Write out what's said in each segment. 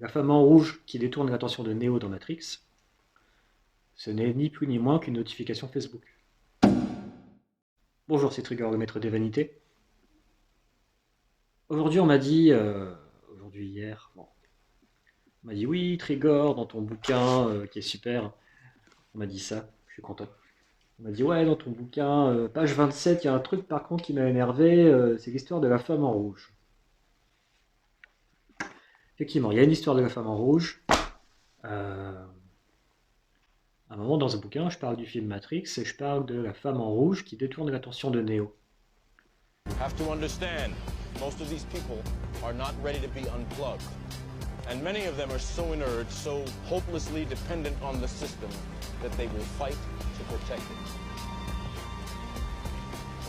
La femme en rouge qui détourne l'attention de Neo dans Matrix, ce n'est ni plus ni moins qu'une notification Facebook. Bonjour, c'est Trigger, le maître des vanités. Aujourd'hui, on m'a dit, hier, bon, on m'a dit oui, Trigger, dans ton bouquin qui est super, on m'a dit ça, je suis content. On m'a dit ouais, dans ton bouquin, page 27, il y a un truc par contre qui m'a énervé, c'est l'histoire de la femme en rouge. Effectivement, il y a une histoire de la femme en rouge. À un moment dans ce bouquin, je parle du film Matrix et je parle de la femme en rouge qui détourne l'attention de Neo. You have to understand, most of these people are not ready to be unplugged. And many of them are so inert, so hopelessly dependent on the system that they will fight to protect it.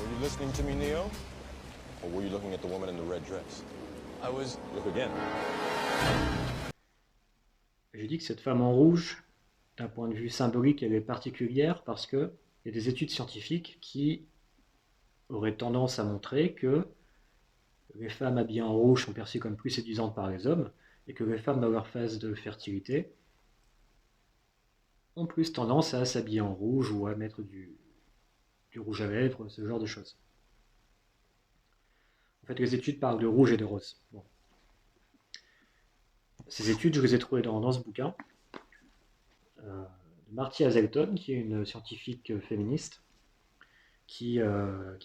Were you listening to me, Neo? Or were you looking at the woman in the red dress? I was... Look again. J'ai dit que cette femme en rouge, d'un point de vue symbolique, elle est particulière parce qu'il y a des études scientifiques qui auraient tendance à montrer que les femmes habillées en rouge sont perçues comme plus séduisantes par les hommes et que les femmes dans leur phase de fertilité ont plus tendance à s'habiller en rouge ou à mettre du rouge à lèvres, ce genre de choses. En fait, les études parlent de rouge et de rose. Bon. Ces études, je les ai trouvées dans ce bouquin de Marty Hazelton, qui est une scientifique féministe, qui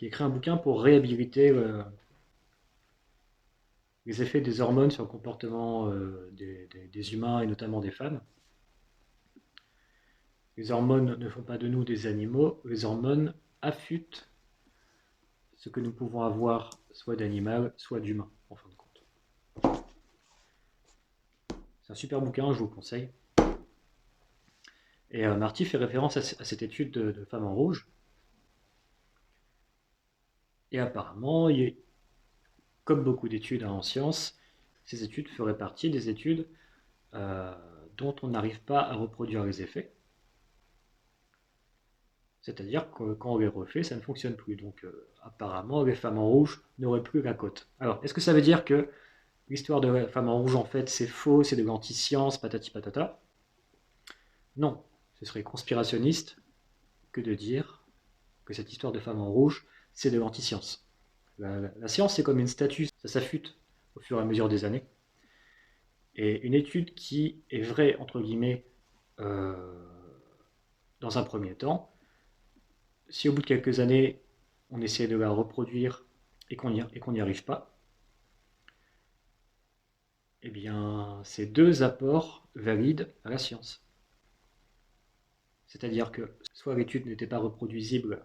écrit un bouquin pour réhabiliter les effets des hormones sur le comportement des humains et notamment des femmes. Les hormones ne font pas de nous des animaux, les hormones affûtent ce que nous pouvons avoir soit d'animal, soit d'humain, en fin de compte. C'est un super bouquin, je vous le conseille. Et Marty fait référence à cette étude de femme en rouge. Et apparemment, comme beaucoup d'études en sciences, ces études feraient partie des études dont on n'arrive pas à reproduire les effets. C'est-à-dire que quand on les refait, ça ne fonctionne plus. Donc apparemment, les femmes en rouge n'auraient plus la cote. Alors, est-ce que ça veut dire que l'histoire de la femme en rouge, en fait, c'est faux, c'est de l'anti-science, patati patata? Non, ce serait conspirationniste que de dire que cette histoire de femme en rouge, c'est de l'anti-science. La science, c'est comme une statue, ça s'affûte au fur et à mesure des années. Et une étude qui est vraie, entre guillemets, dans un premier temps, si au bout de quelques années, on essaie de la reproduire et qu'on n'y arrive pas, eh bien, c'est deux apports valides à la science. C'est-à-dire que soit l'étude n'était pas reproduisible,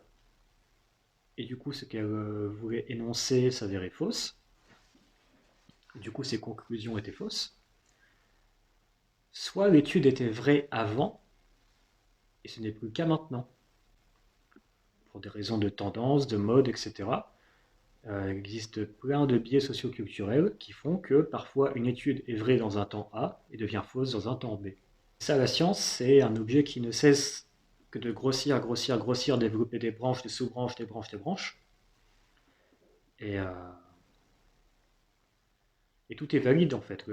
et du coup, ce qu'elle voulait énoncer s'avérait fausse, et du coup, ses conclusions étaient fausses, soit l'étude était vraie avant, et ce n'est plus qu'à maintenant, pour des raisons de tendance, de mode, etc. Il existe plein de biais socioculturels qui font que parfois une étude est vraie dans un temps A et devient fausse dans un temps B. Ça, la science, c'est un objet qui ne cesse que de grossir, grossir, grossir, développer des branches, des sous-branches, des branches, des branches. Et tout est valide en fait.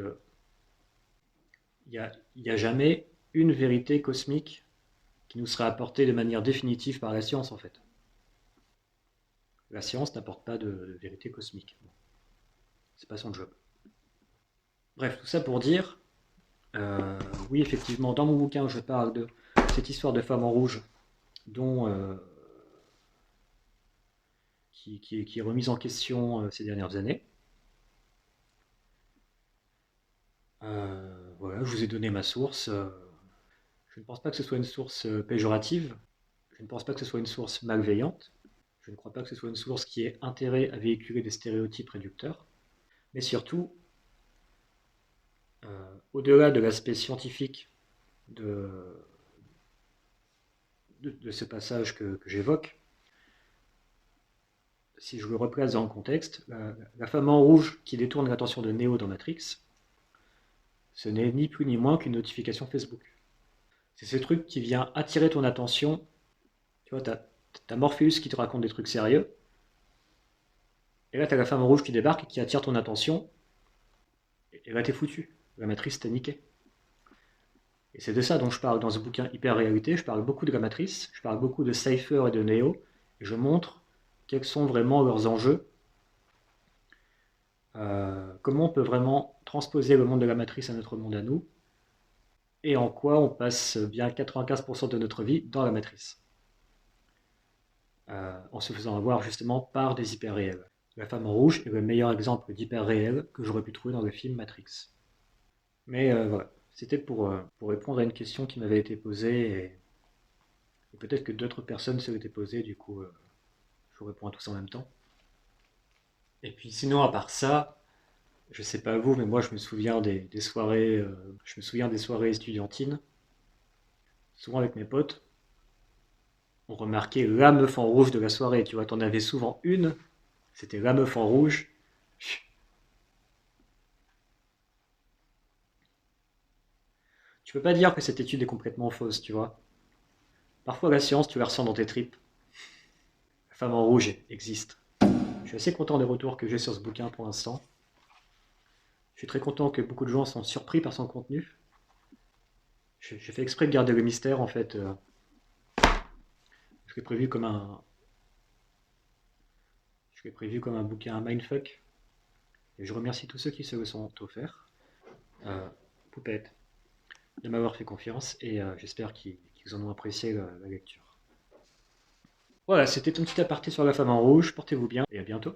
Il n'y a jamais une vérité cosmique qui nous sera apportée de manière définitive par la science en fait. La science n'apporte pas de vérité cosmique. Bon. C'est pas son job. Bref, tout ça pour dire, oui effectivement, dans mon bouquin je parle de cette histoire de femme en rouge dont, qui est remise en question ces dernières années. Voilà, je vous ai donné ma source. Je ne pense pas que ce soit une source péjorative. Je ne pense pas que ce soit une source malveillante. Je ne crois pas que ce soit une source qui ait intérêt à véhiculer des stéréotypes réducteurs. Mais surtout, au-delà de l'aspect scientifique de ce passage que j'évoque, si je le replace dans le contexte, la femme en rouge qui détourne l'attention de Neo dans Matrix, ce n'est ni plus ni moins qu'une notification Facebook. C'est ce truc qui vient attirer ton attention. Tu vois, t'as Morpheus qui te raconte des trucs sérieux, et là t'as la femme en rouge qui débarque et qui attire ton attention, et là t'es foutu. la matrice était niquée. Et c'est de ça dont je parle dans ce bouquin Hyper Réalité. Je parle beaucoup de la matrice, je parle beaucoup de Cypher et de Neo, et je montre quels sont vraiment leurs enjeux, comment on peut vraiment transposer le monde de la matrice à notre monde à nous, et en quoi on passe bien 95% de notre vie dans la matrice, en se faisant avoir justement par des hyper réels. La femme en rouge est le meilleur exemple d'hyper réel que j'aurais pu trouver dans le film Matrix. Mais voilà, c'était pour répondre à une question qui m'avait été posée, et peut-être que d'autres personnes se l'étaient posées, du coup je vous réponds à tous en même temps. Et puis sinon, à part ça, je sais pas vous, mais moi je me souviens des soirées, je me souviens des soirées estudiantines, souvent avec mes potes, on remarquait la meuf en rouge de la soirée, tu vois, t'en avais souvent une, c'était la meuf en rouge. Tu peux pas dire que cette étude est complètement fausse, tu vois. Parfois la science, tu la ressens dans tes tripes. La femme en rouge existe. Je suis assez content des retours que j'ai sur ce bouquin pour l'instant. Je suis très content que beaucoup de gens sont surpris par son contenu. J'ai fait exprès de garder le mystère en fait. Je l'ai prévu comme un, je l'ai prévu comme un bouquin mindfuck. Et je remercie tous ceux qui se le sont offerts. Poupette, de m'avoir fait confiance et j'espère qu'ils en ont apprécié la lecture. Voilà, c'était un petit aparté sur la femme en rouge. Portez-vous bien et à bientôt.